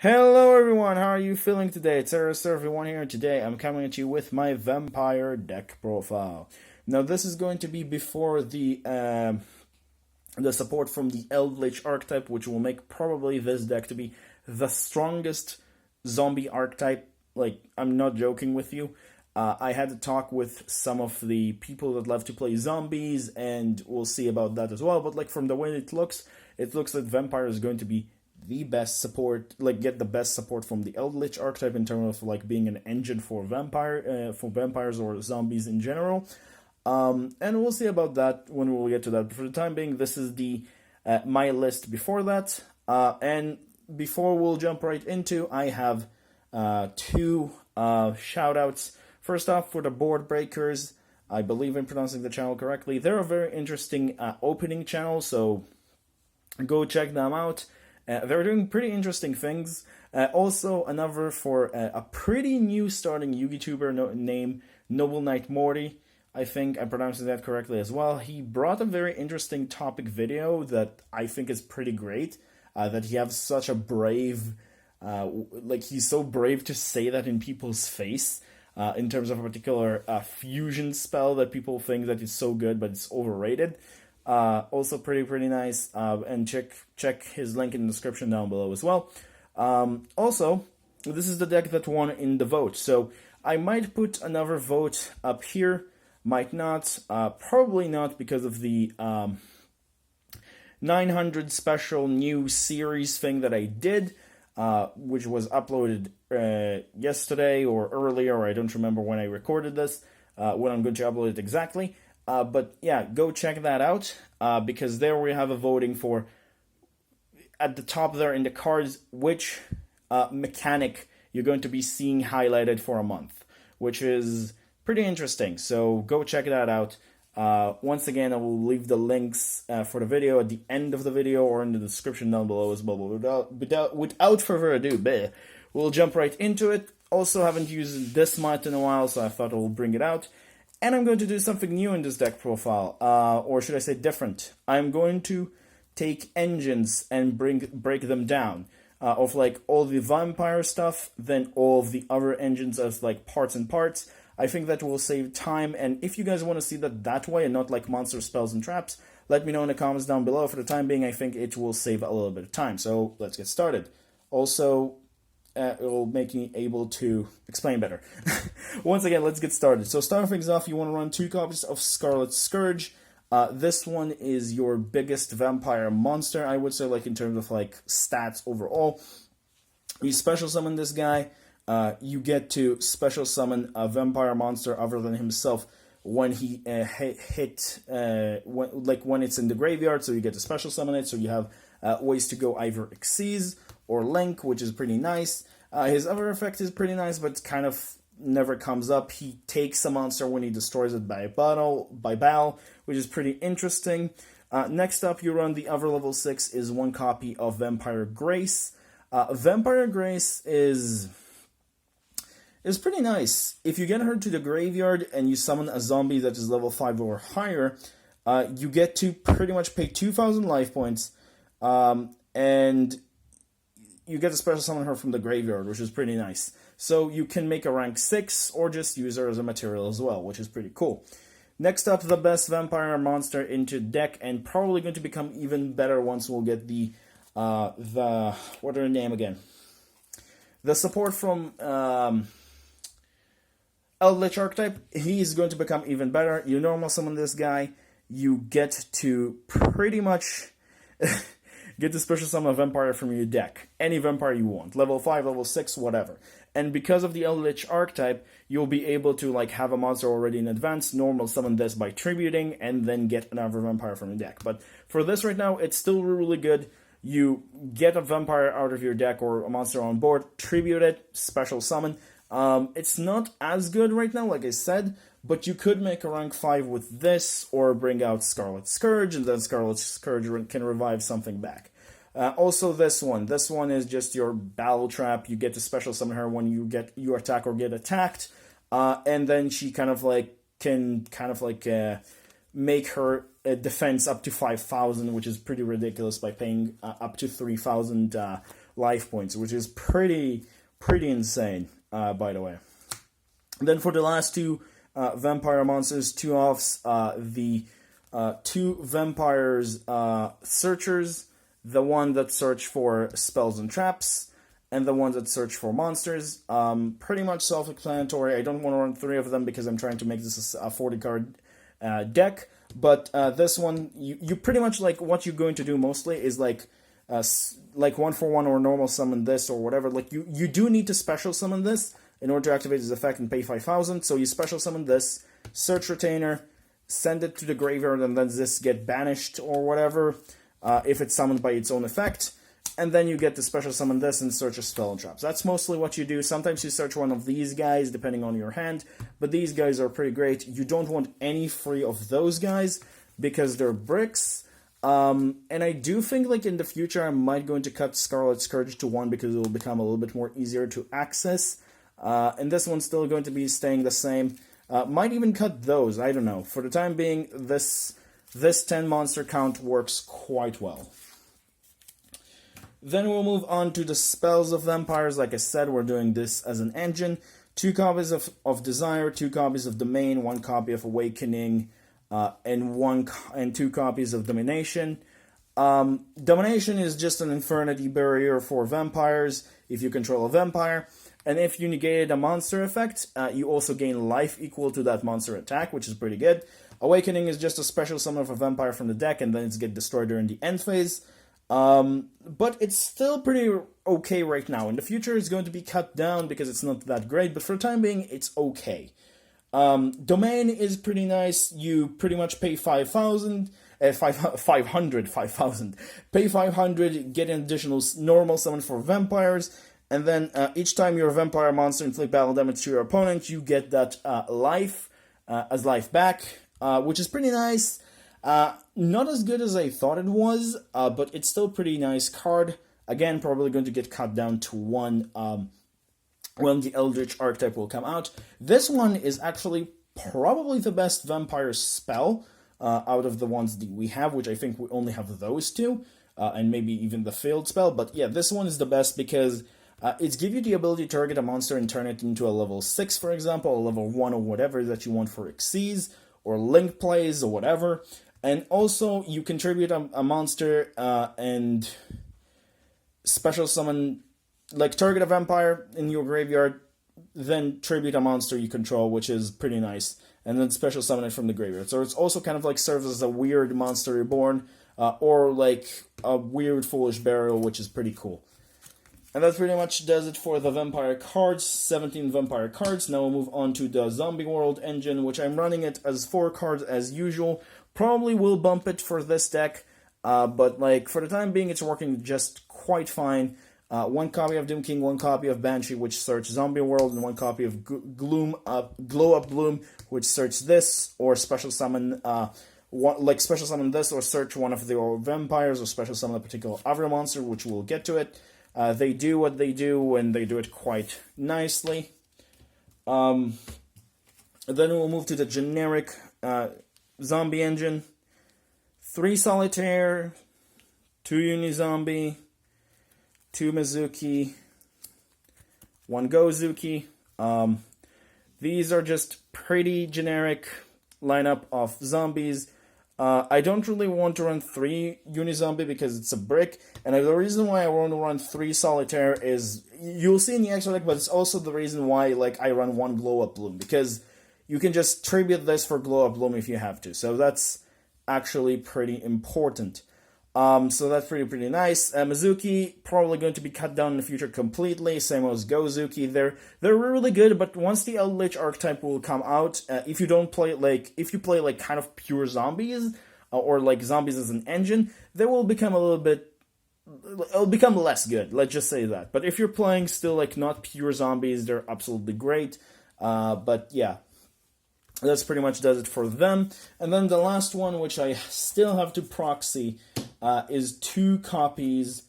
Hello everyone, how are you feeling today? It's Everyone here, and today I'm coming at you with my vampire deck profile. Now this is going to be before the support from the Eldritch archetype, which will make probably this deck to be the strongest zombie archetype. Like, I'm not joking with you. I had to talk with some of the people that love to play zombies, and we'll see about that as well. But like from the way it looks like vampire is going to be the best support, like get the best support from the Eldritch archetype in terms of like being an engine for vampires or zombies in general. And we'll see about that when we'll get to that. But for the time being, this is the my list before that. And before we'll jump right into, I have two shoutouts. First off, for the Board Breakers, I believe I'm pronouncing the channel correctly. They're a very interesting opening channel, so go check them out. They're doing pretty interesting things. Also, another for a pretty new starting YouTuber named Noble Knight Morty. I think I'm pronouncing that correctly as well. He brought a very interesting topic video that I think is pretty great. That he has such a brave, like he's so brave to say that in people's face. In terms of a particular fusion spell that people think that is so good, but it's overrated. Also pretty nice, and check his link in the description down below as well. Also, this is the deck that won in the vote, so I might put another vote up here, might not, probably not because of the 900 special new series thing that I did, which was uploaded yesterday or earlier, I don't remember when I recorded this, when I'm going to upload it exactly. But yeah, go check that out, because there we have a voting for, at the top there in the cards, which mechanic you're going to be seeing highlighted for a month, which is pretty interesting. So go check that out. Once again, I will leave the links for the video at the end of the video or in the description down below as well. But without further ado, we'll jump right into it. Also, haven't used this mod in a while, so I thought I will bring it out. And I'm going to do something new in this deck profile, or should I say different. I'm going to take engines and break them down, of like all the vampire stuff, then all of the other engines as like parts and parts. I think that will save time, and if you guys want to see that way and not like monster spells and traps, let me know in the comments down below. For the time being, I think it will save a little bit of time, so let's get started. Also, it will make me able to explain better. Once again, let's get started. So starting things off, you want to run 2 copies of Scarlet Scourge. This one is your biggest vampire monster, I would say, like in terms of like stats overall. You special summon this guy. You get to special summon a vampire monster other than himself when he when it's in the graveyard. So you get to special summon it. So you have ways to go either Xyz or Link, which is pretty nice. His other effect is pretty nice, but kind of never comes up. He takes a monster when he destroys it by battle, which is pretty interesting. Next up, you run the other level 6 is 1 copy of Vampire Grace. Vampire Grace is pretty nice. If you get her to the graveyard and you summon a zombie that is level 5 or higher, you get to pretty much pay 2,000 life points, and you get to special summon her from the graveyard, which is pretty nice. So you can make a rank 6 or just use her as a material as well, which is pretty cool. Next up, the best vampire monster into deck, and probably going to become even better once we'll get the what are the name again? The support from Eldritch archetype. He's going to become even better. You normal summon this guy, you get to pretty much get to special summon a vampire from your deck. Any vampire you want. Level 5, level 6, whatever. And because of the Eldritch archetype, you'll be able to like have a monster already in advance, normal summon this by tributing, and then get another vampire from your deck. But for this right now, it's still really good. You get a vampire out of your deck or a monster on board, tribute it, special summon. It's not as good right now, like I said, but you could make a rank 5 with this, or bring out Scarlet Scourge, and then Scarlet Scourge can revive something back. Also this one is just your battle trap. You get to special summon her when you attack or get attacked, and then she can make her defense up to 5,000, which is pretty ridiculous by paying up to 3,000 life points, which is pretty insane, by the way. Then for the last two vampire monsters, 2-offs, the 2 vampires searchers, the one that search for spells and traps, and the ones that search for monsters. Pretty much self-explanatory. I don't want to run 3 of them because I'm trying to make this a 40-card deck. But this one, you pretty much, like, what you're going to do mostly is, like 1-for-1 or normal summon this or whatever. Like, you do need to special summon this in order to activate this effect and pay 5,000. So you special summon this, search retainer, send it to the graveyard, and then this get banished or whatever if it's summoned by its own effect. And then you get to special summon this and search a spell and traps. That's mostly what you do. Sometimes you search one of these guys, depending on your hand. But these guys are pretty great. You don't want any free of those guys because they're bricks. And I do think, like, in the future, I might going to cut Scarlet Scourge to 1 because it will become a little bit more easier to access. And this one's still going to be staying the same. Might even cut those, I don't know. For the time being, this 10 monster count works quite well. Then we'll move on to the spells of vampires. Like I said, we're doing this as an engine. 2 copies of Desire, 2 copies of Domain, 1 copy of Awakening, and 2 copies of Domination. Domination is just an Infernity barrier for vampires if you control a vampire. And if you negated a monster effect, you also gain life equal to that monster attack, which is pretty good. Awakening is just a special summon of a vampire from the deck, and then it's get destroyed during the end phase. But it's still pretty okay right now. In the future, it's going to be cut down because it's not that great, but for the time being, it's okay. Domain is pretty nice. You pretty much pay 5,000, 5,000. Pay 500, get an additional normal summon for vampires, and then each time you're a vampire monster inflict battle damage to your opponent, you get that life as life back, which is pretty nice. Not as good as I thought it was, but it's still a pretty nice card. Again, probably going to get cut down to 1 when the Eldritch archetype will come out. This one is actually probably the best vampire spell out of the ones that we have, which I think we only have those 2, and maybe even the failed spell. But yeah, this one is the best because it's give you the ability to target a monster and turn it into a level 6, for example, a level 1 or whatever that you want for Xyz, or Link plays, or whatever. And also, you contribute a monster and special summon, like target a vampire in your graveyard, then tribute a monster you control, which is pretty nice, and then special summon it from the graveyard. So it's also kind of like serves as a weird monster reborn, or like a weird foolish burial, which is pretty cool. And that pretty much does it for the vampire cards, 17 vampire cards. Now we'll move on to the Zombie World engine, which I'm running it as 4 cards as usual. Probably will bump it for this deck, but like for the time being, it's working just quite fine. 1 copy of Doom King, 1 copy of Banshee, which search Zombie World, and 1 copy of Glow Up Bloom, which search this, or special summon, special summon this, or search one of the vampires, or special summon a particular other monster, which we'll get to it. They do what they do, and they do it quite nicely. Then we'll move to the generic zombie engine. 3 Solitaire, 2 Unizombie, 2 Mizuki, 1 Gozuki. These are just pretty generic lineup of zombies. I don't really want to run 3 Unizombie because it's a brick, and the reason why I want to run 3 Solitaire is, you'll see in the extra deck, but it's also the reason why like I run 1 Glow Up Bloom, because you can just tribute this for Glow Up Bloom if you have to, so that's actually pretty important. So that's pretty nice. Mizuki probably going to be cut down in the future completely. Same as Gozuki. They're really good, but once the Eldritch archetype will come out, if you play like kind of pure zombies or like zombies as an engine, they will become it'll become less good. Let's just say that. But if you're playing still like not pure zombies, they're absolutely great. But yeah. That's pretty much does it for them. And then the last one, which I still have to proxy, is 2 copies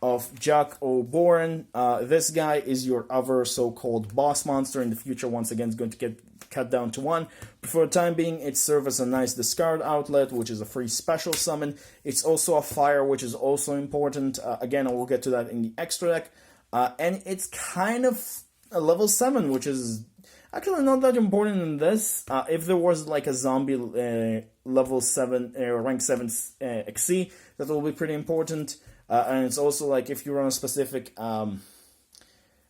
of Jack O'Boren. This guy is your other so-called boss monster in the future. Once again, is going to get cut down to 1. But for the time being, it serves as a nice discard outlet, which is a free special summon. It's also a fire, which is also important. Again, I will get to that in the extra deck. And it's kind of a level 7, which is actually not that important in this. If there was like a zombie level 7, rank 7 XC, that will be pretty important. And it's also like if you run a specific,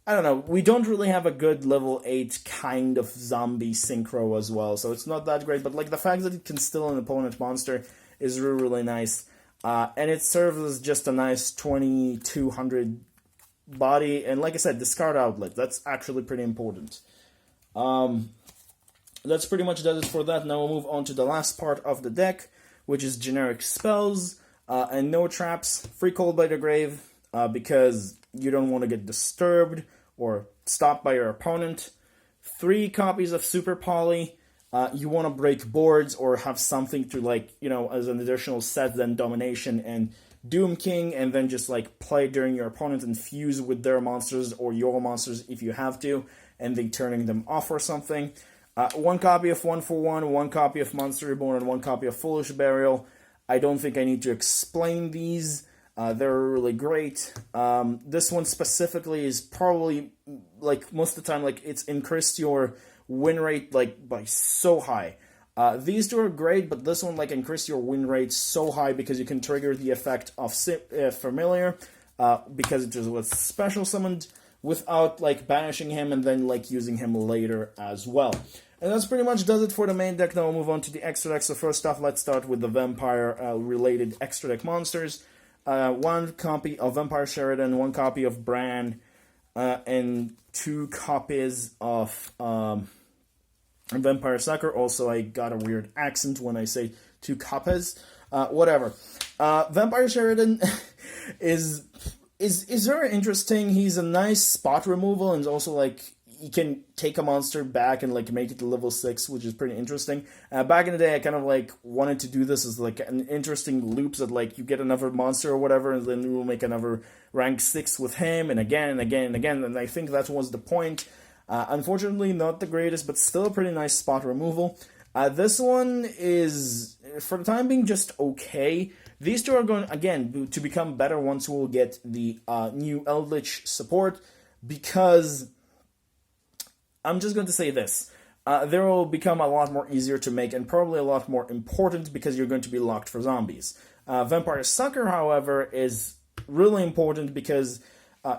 I don't know, we don't really have a good level 8 kind of zombie synchro as well, so it's not that great, but like the fact that it can steal an opponent monster is really, really nice. And it serves as just a nice 2200 body, and like I said, discard outlet, that's actually pretty important. That's pretty much does it for that. Now we'll move on to the last part of the deck, which is generic spells, and no traps, free Call by the Grave, because you don't want to get disturbed or stopped by your opponent. 3 copies of Super Poly. You want to break boards or have something to, like, you know, as an additional set, then Domination and Doom King, and then just like play during your opponent and fuse with their monsters or your monsters if you have to, and then turning them off or something. 1 copy of 1/1, 1 copy of Monster Reborn, and 1 copy of Foolish Burial. I don't think I need to explain these. They're really great. This one specifically is probably, like, most of the time, like, it's increased your win rate, like, by so high. These two are great, but this one, like, increased your win rate so high because you can trigger the effect of Familiar, because it just was special summoned without, like, banishing him and then, like, using him later as well. And that's pretty much does it for the main deck. Now we'll move on to the extra deck. So first off, let's start with the vampire-related extra deck monsters. 1 copy of Vampire Sheridan, 1 copy of Bran, and 2 copies of Vampire Sucker. Also, I got a weird accent when I say 2 copies. Whatever. Vampire Sheridan is very interesting. He's a nice spot removal, and also, like, you can take a monster back and, like, make it to level 6, which is pretty interesting. Back in the day, I kind of, like, wanted to do this as, like, an interesting loop that, like, you get another monster or whatever, and then you will make another rank 6 with him, and again, and again, and again, and I think that was the point. Unfortunately, not the greatest, but still a pretty nice spot removal. This one is, for the time being, just okay. These two are going, again, to become better once we'll get the new Eldritch support, because I'm just going to say this. They will become a lot more easier to make and probably a lot more important because you're going to be locked for zombies. Vampire Sucker, however, is really important because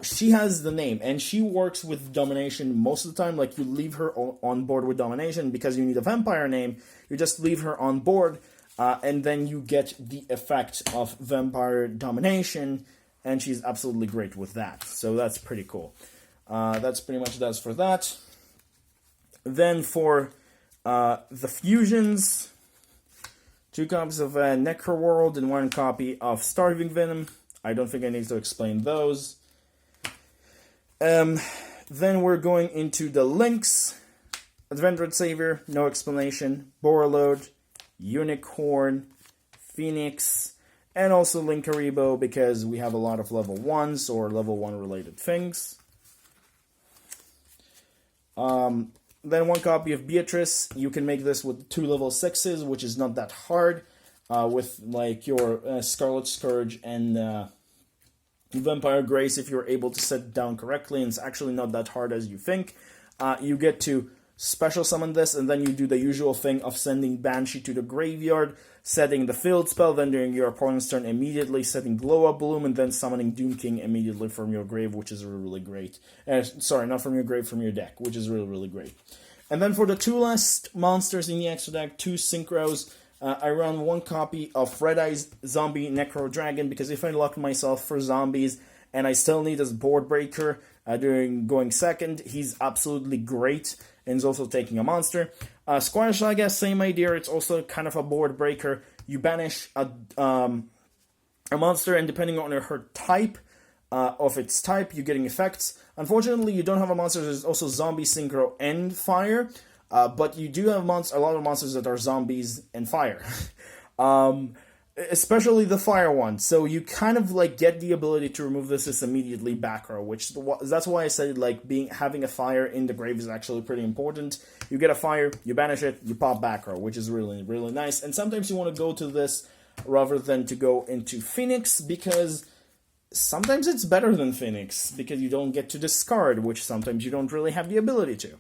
she has the name and she works with Domination most of the time. Like, you leave her on board with Domination because you need a vampire name. You just leave her on board and then you get the effect of Vampire Domination, and she's absolutely great with that. So that's pretty cool. That's pretty much does for that. Then for the fusions, 2 copies of Necroworld and 1 copy of Starving Venom. I don't think I need to explain those. Then we're going into the links. Adventured Savior, no explanation. Borreload, Unicorn, Phoenix, and also Linkaribo, because we have a lot of level 1s or level 1 related things. Then 1 copy of Beatrice. You can make this with 2 level 6s, which is not that hard, with, like, your Scarlet Scourge and Vampire Grace, if you're able to set it down correctly, and it's actually not that hard as you think. You get to special summon this, and then you do the usual thing of sending Banshee to the graveyard, setting the field spell, then during your opponent's turn immediately setting Glow Up Bloom, and then summoning Doom King immediately from your grave, which is really, really great. Sorry, not from your grave, from your deck, which is really, really great. And then for the 2 last monsters in the extra deck, 2 synchros, I run 1 copy of Red Eyes Zombie Necro Dragon, because if I lock myself for zombies and I still need as board breaker during going second, he's absolutely great, and he's also taking a monster. Squash, I guess, same idea. It's also kind of a board breaker. You banish a monster, and depending on her type, of its type, you're getting effects. Unfortunately, you don't have a monster. There's also Zombie Synchro and Fire, but you do have a lot of monsters that are zombies and fire. especially the fire one. So you kind of like get the ability to remove this immediately back row, which that's why I said like having a fire in the grave is actually pretty important. You get a fire, you banish it, you pop back row, which is really, really nice. And sometimes you want to go to this rather than to go into Phoenix, because sometimes it's better than Phoenix, because you don't get to discard, which sometimes you don't really have the ability to.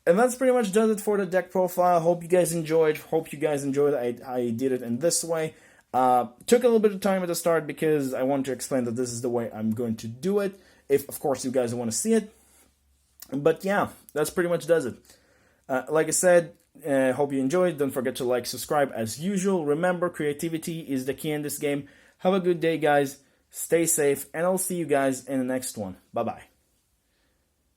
And that's pretty much does it for the deck profile. Hope you guys enjoyed. I did it in this way. Took a little bit of time at the start because I wanted to explain that this is the way I'm going to do it. If, of course, you guys want to see it. But yeah, that's pretty much does it. Like I said, hope you enjoyed. Don't forget to like, subscribe as usual. Remember, creativity is the key in this game. Have a good day, guys. Stay safe, and I'll see you guys in the next one. Bye-bye.